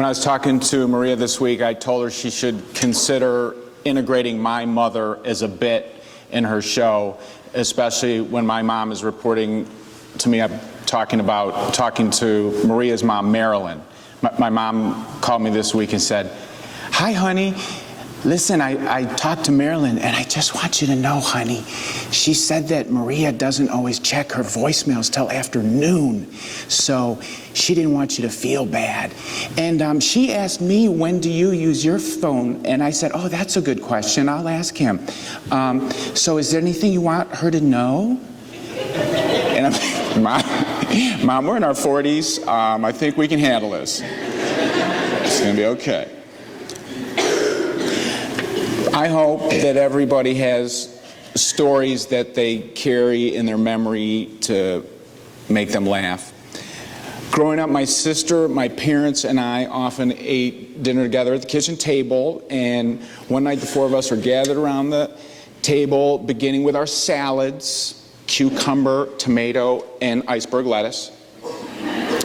I was talking to Maria this week, I told her she should consider integrating my mother as a bit in her show, especially when my mom is reporting to me. I'm talking to Maria's mom, Marilyn. My mom called me this week and said, "Hi, honey. Listen, I talked to Marilyn, and I just want you to know, honey, she said that Maria doesn't always check her voicemails till after noon, so she didn't want you to feel bad. And she asked me, when do you use your phone? And I said, oh, that's a good question. I'll ask him. So is there anything you want her to know?" And I'm like, Mom, we're in our 40s. I think we can handle this. It's going to be okay. I hope that everybody has stories that they carry in their memory to make them laugh. Growing up, my sister, my parents, and I often ate dinner together at the kitchen table, and one night the four of us were gathered around the table, beginning with our salads, cucumber, tomato, and iceberg lettuce.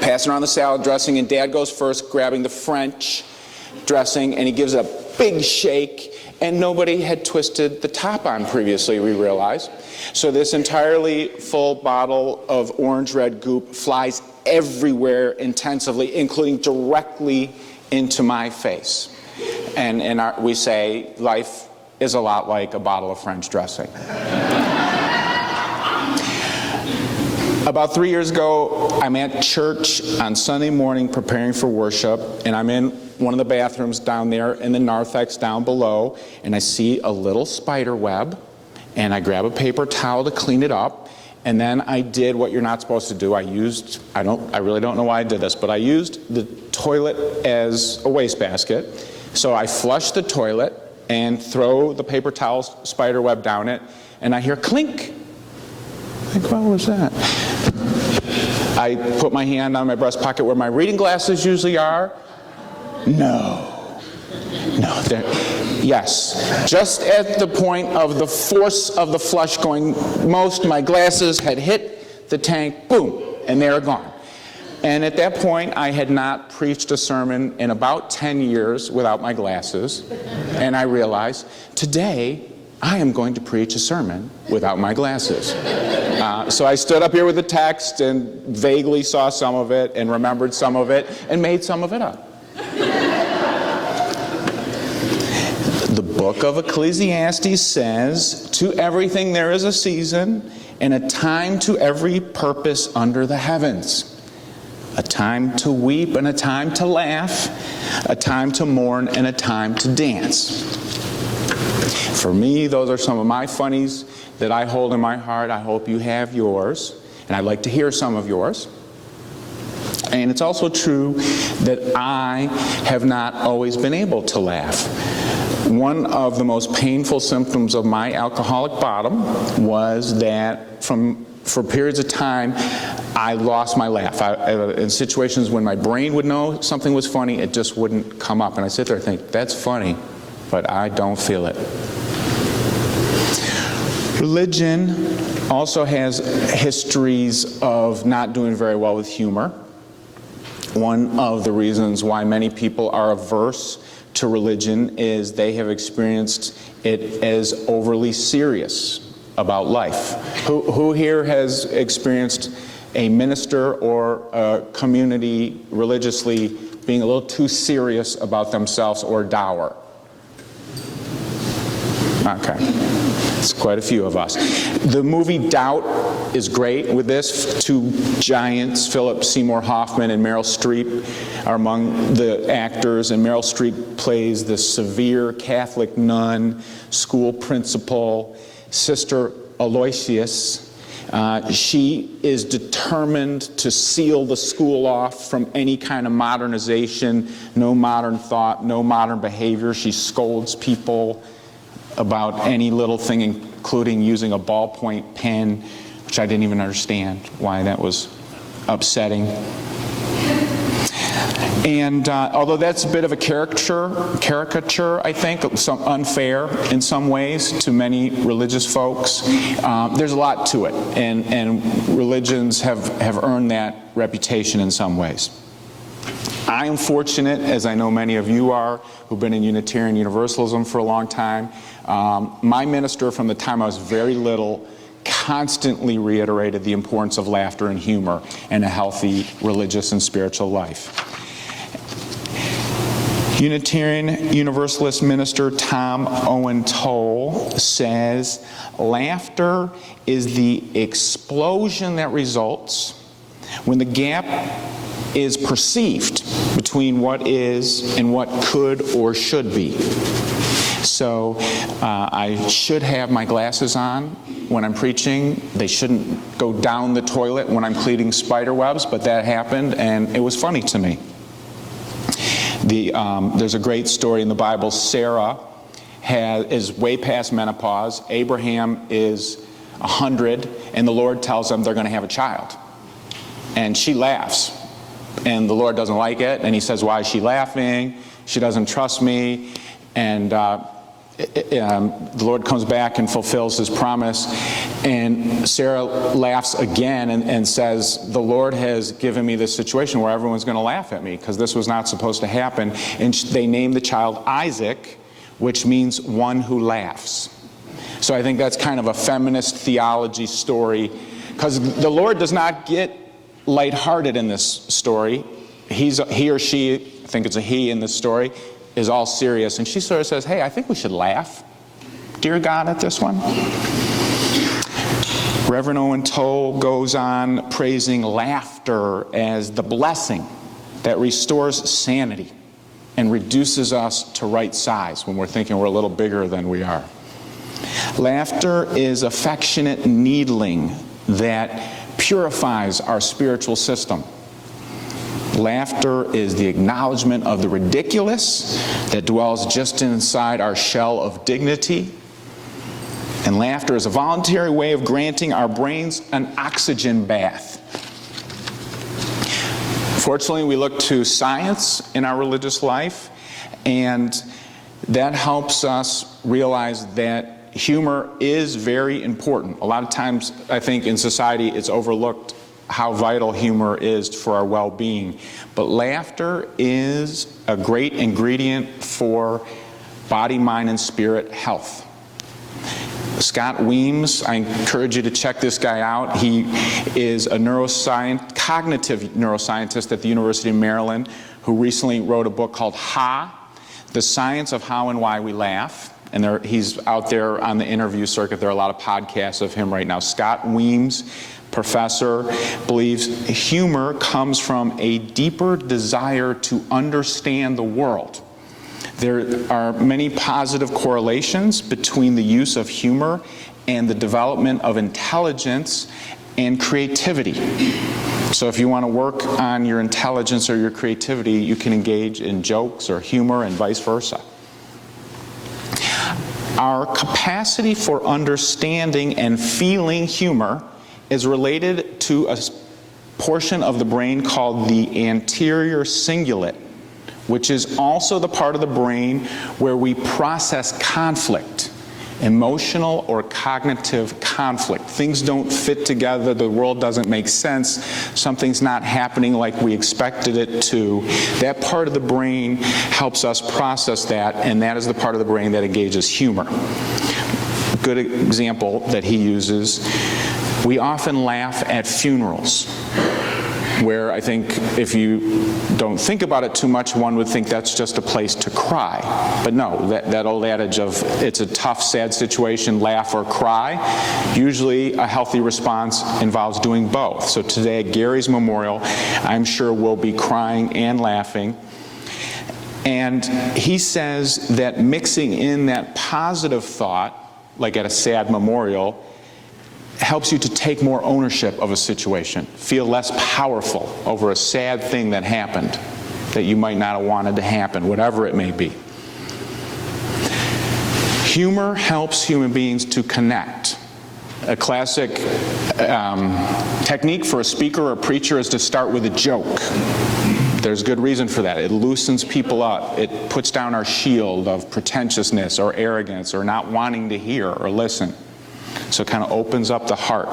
Passing around the salad dressing, and Dad goes first, grabbing the French dressing, and he gives it a big shake. And nobody had twisted the top on previously, we realized. So this entirely full bottle of orange red goop flies everywhere intensively, including directly into my face. And we say, life is a lot like a bottle of French dressing. About 3 years ago, I'm at church on Sunday morning preparing for worship, and I'm in one of the bathrooms down there in the narthex down below, and I see a little spider web, and I grab a paper towel to clean it up, and then I did what you're not supposed to do. I really don't know why I did this, but I used the toilet as a wastebasket. So I flush the toilet and throw the paper towel spider web down it, and I hear clink. Like, what was that? I put my hand on my breast pocket where my reading glasses usually are. No, yes. Just at the point of the force of the flush going most, my glasses had hit the tank, boom, and they are gone. And at that point, I had not preached a sermon in about 10 years without my glasses, and I realized, today, I am going to preach a sermon without my glasses. So I stood up here with the text and vaguely saw some of it and remembered some of it and made some of it up. The book of Ecclesiastes says, "To everything there is a season, and a time to every purpose under the heavens. A time to weep and a time to laugh, a time to mourn and a time to dance." For me, those are some of my funnies that I hold in my heart. I hope you have yours, and I'd like to hear some of yours. And it's also true that I have not always been able to laugh. One of the most painful symptoms of my alcoholic bottom was that for periods of time, I lost my laugh. In situations when my brain would know something was funny, it just wouldn't come up. And I sit there and think, that's funny, but I don't feel it. Religion also has histories of not doing very well with humor. One of the reasons why many people are averse to religion is they have experienced it as overly serious about life. Who here has experienced a minister or a community religiously being a little too serious about themselves or dour? Okay. It's quite a few of us. The movie Doubt is great with this. Two giants, Philip Seymour Hoffman and Meryl Streep, are among the actors, and Meryl Streep plays the severe Catholic nun, school principal, Sister Aloysius. She is determined to seal the school off from any kind of modernization, no modern thought, no modern behavior. She scolds people about any little thing, including using a ballpoint pen, which I didn't even understand why that was upsetting. And although that's a bit of a caricature, I think, some unfair in some ways to many religious folks, there's a lot to it, and religions have earned that reputation in some ways. I am fortunate, as I know many of you are, who've been in Unitarian Universalism for a long time. My minister, from the time I was very little, constantly reiterated the importance of laughter and humor in a healthy religious and spiritual life. Unitarian Universalist minister Tom Owen Toll says, laughter is the explosion that results when the gap is perceived between what is and what could or should be. So I should have my glasses on when I'm preaching. They shouldn't go down the toilet when I'm cleaning spider webs, but that happened, and it was funny to me. There's a great story in the Bible. Sarah is way past menopause. Abraham is 100, and the Lord tells them they're going to have a child. And she laughs, and the Lord doesn't like it, and he says, why is she laughing? She doesn't trust me. And the Lord comes back and fulfills his promise, and Sarah laughs again and says, the Lord has given me this situation where everyone's going to laugh at me because this was not supposed to happen. And they name the child Isaac, which means one who laughs. So I think that's kind of a feminist theology story, because the Lord does not get lighthearted in this story. He or she, I think it's a he in this story, is all serious. And she sort of says, hey, I think we should laugh, dear God, at this one. Reverend Owen Toll goes on praising laughter as the blessing that restores sanity and reduces us to right size when we're thinking we're a little bigger than we are. Laughter is affectionate needling that purifies our spiritual system. Laughter is the acknowledgement of the ridiculous that dwells just inside our shell of dignity. And laughter is a voluntary way of granting our brains an oxygen bath. Fortunately, we look to science in our religious life, and that helps us realize that humor is very important. A lot of times, I think, in society, it's overlooked how vital humor is for our well-being. But laughter is a great ingredient for body, mind, and spirit health. Scott Weems, I encourage you to check this guy out. He is a cognitive neuroscientist at the University of Maryland, who recently wrote a book called Ha, The Science of How and Why We Laugh. And he's out there on the interview circuit. There are a lot of podcasts of him right now. Scott Weems, professor, believes humor comes from a deeper desire to understand the world. There are many positive correlations between the use of humor and the development of intelligence and creativity. So if you want to work on your intelligence or your creativity, you can engage in jokes or humor and vice versa. Our capacity for understanding and feeling humor is related to a portion of the brain called the anterior cingulate, which is also the part of the brain where we process conflict, emotional or cognitive conflict. Things don't fit together, the world doesn't make sense, something's not happening like we expected it to. That part of the brain helps us process that, and that is the part of the brain that engages humor. A good example that he uses, we often laugh at funerals, where I think if you don't think about it too much, one would think that's just a place to cry. But no, that old adage of it's a tough, sad situation, laugh or cry, usually a healthy response involves doing both. So today at Gary's memorial, I'm sure we'll be crying and laughing. And he says that mixing in that positive thought, like at a sad memorial, helps you to take more ownership of a situation, feel less powerful over a sad thing that happened that you might not have wanted to happen, whatever it may be. Humor helps human beings to connect. A classic technique for a speaker or a preacher is to start with a joke. There's good reason for that. It loosens people up. It puts down our shield of pretentiousness or arrogance or not wanting to hear or listen. So it kind of opens up the heart.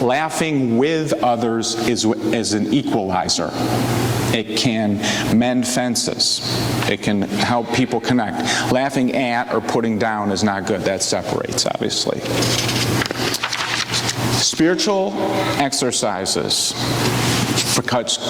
Laughing with others is an equalizer. It can mend fences. It can help people connect. Laughing at or putting down is not good. That separates, obviously. Spiritual exercises,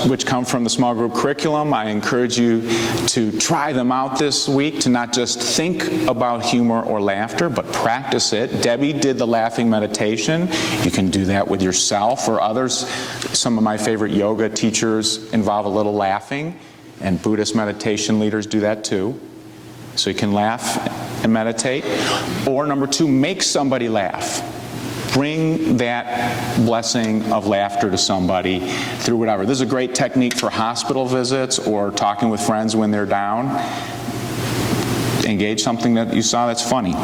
which come from the small group curriculum. I encourage you to try them out this week, to not just think about humor or laughter, but practice it. Debbie did the laughing meditation. You can do that with yourself or others. Some of my favorite yoga teachers involve a little laughing, and Buddhist meditation leaders do that too. So you can laugh and meditate. Or number two, make somebody laugh. Bring that blessing of laughter to somebody through whatever. This is a great technique for hospital visits or talking with friends when they're down. Engage something that you saw that's funny.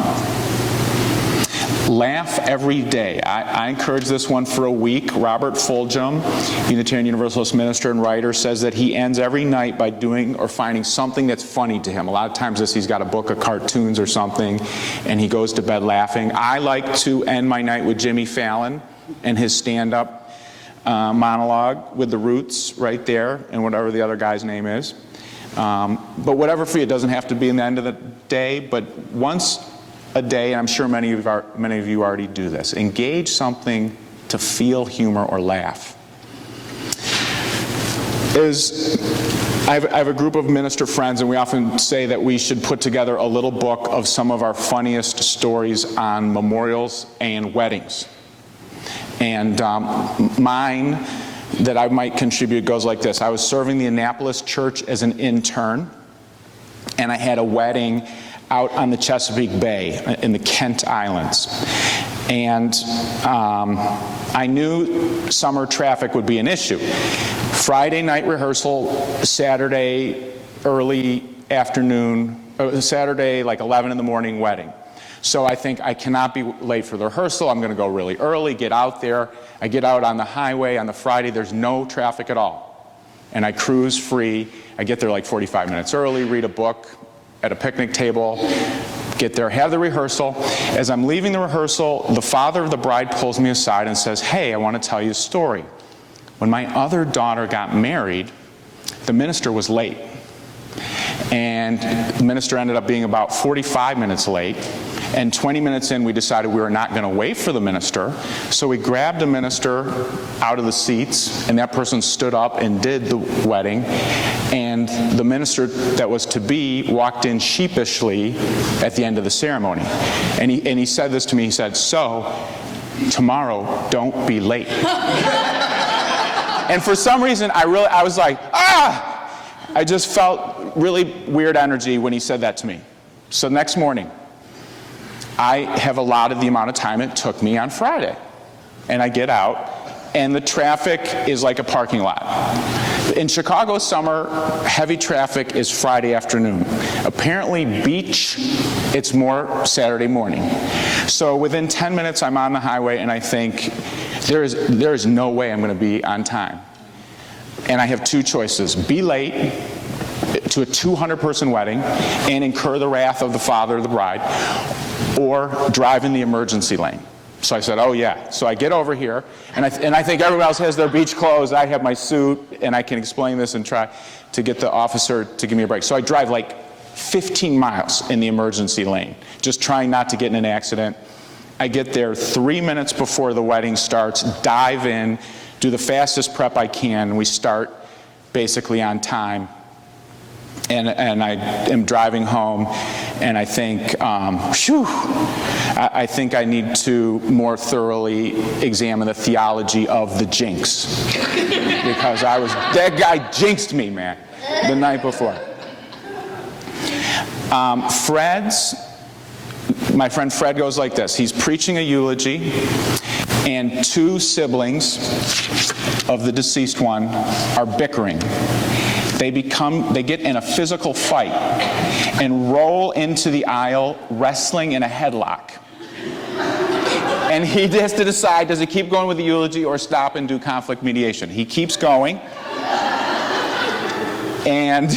Laugh every day. I encourage this one for a week. Robert Fulghum, Unitarian Universalist minister and writer, says that he ends every night by doing or finding something that's funny to him. A lot of times he's got a book of cartoons or something, and he goes to bed laughing. I like to end my night with Jimmy Fallon and his stand-up monologue with the Roots right there, and whatever the other guy's name is. But whatever for you, it doesn't have to be in the end of the day, but once a day, and I'm sure many of you already do this. Engage something to feel humor or laugh. I have a group of minister friends, and we often say that we should put together a little book of some of our funniest stories on memorials and weddings. And mine that I might contribute goes like this. I was serving the Annapolis church as an intern, and I had a wedding out on the Chesapeake Bay in the Kent Islands. And I knew summer traffic would be an issue. Friday night rehearsal, Saturday early afternoon, Saturday like 11 in the morning wedding. So I think I cannot be late for the rehearsal. I'm going to go really early, get out there. I get out on the highway on the Friday. There's no traffic at all. And I cruise free. I get there like 45 minutes early, read a book at a picnic table, get there, have the rehearsal. As I'm leaving the rehearsal, the father of the bride pulls me aside and says, "Hey, I want to tell you a story. When my other daughter got married, the minister was late. And the minister ended up being about 45 minutes late. And 20 minutes in, we decided we were not going to wait for the minister. So we grabbed the minister out of the seats, and that person stood up and did the wedding. And the minister that was to be walked in sheepishly at the end of the ceremony. And he said this to me. He said, "So, tomorrow, don't be late." And for some reason, I was like, ah! I just felt really weird energy when he said that to me. So next morning, I have allotted the amount of time it took me on Friday. And I get out, and the traffic is like a parking lot. In Chicago summer, heavy traffic is Friday afternoon. Apparently beach, it's more Saturday morning. So within 10 minutes, I'm on the highway, and I think, there is no way I'm going to be on time. And I have two choices: be late to a 200-person wedding and incur the wrath of the father of the bride, or drive in the emergency lane. So I said, oh yeah. So I get over here, and I think everyone else has their beach clothes. I have my suit, and I can explain this and try to get the officer to give me a break. So I drive like 15 miles in the emergency lane, just trying not to get in an accident. I get there 3 minutes before the wedding starts, dive in, do the fastest prep I can. We start basically on time. And I am driving home, and I think, I think I need to more thoroughly examine the theology of the jinx. Because that guy jinxed me, man, the night before. My friend Fred goes like this. He's preaching a eulogy, and two siblings of the deceased one are bickering. They get in a physical fight and roll into the aisle wrestling in a headlock. And he has to decide, does he keep going with the eulogy or stop and do conflict mediation? He keeps going. And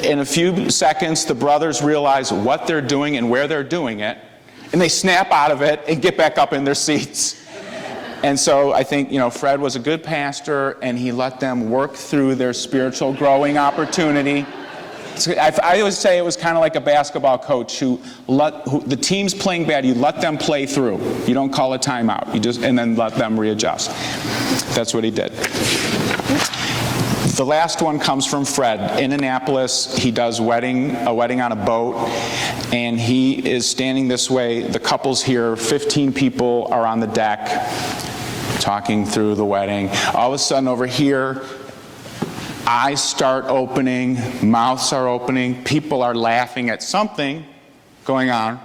in a few seconds, the brothers realize what they're doing and where they're doing it. And they snap out of it and get back up in their seats. And so I think, Fred was a good pastor, and he let them work through their spiritual growing opportunity. I always say it was kind of like a basketball coach who the team's playing bad, you let them play through. You don't call a timeout, and then let them readjust. That's what he did. The last one comes from Fred. In Annapolis, he does a wedding on a boat, and he is standing this way. The couple's here, 15 people are on the deck talking through the wedding. All of a sudden over here, eyes start opening, mouths are opening, people are laughing at something going on.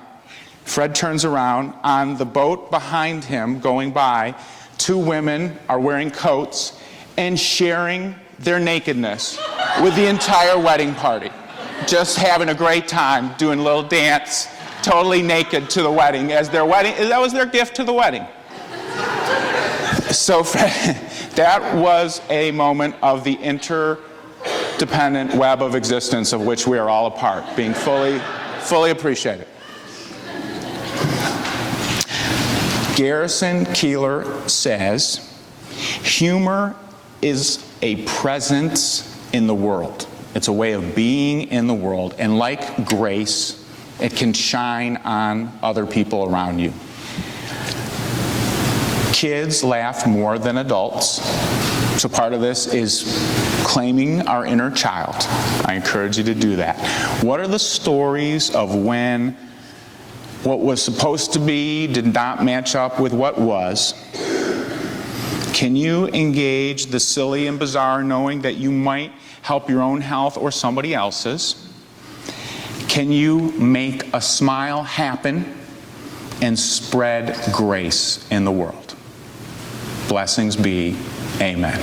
Fred turns around. On the boat behind him, going by, 2 women are wearing coats and sharing their nakedness with the entire wedding party. Just having a great time, doing a little dance, totally naked to the wedding. That was their gift to the wedding. So that was a moment of the interdependent web of existence of which we are all a part, being fully appreciated. Garrison Keillor says, humor is a presence in the world. It's a way of being in the world, and like grace, it can shine on other people around you. Kids laugh more than adults, so part of this is claiming our inner child. I encourage you to do that. What are the stories of when what was supposed to be did not match up with what was? Can you engage the silly and bizarre knowing that you might help your own health or somebody else's? Can you make a smile happen and spread grace in the world? Blessings be. Amen.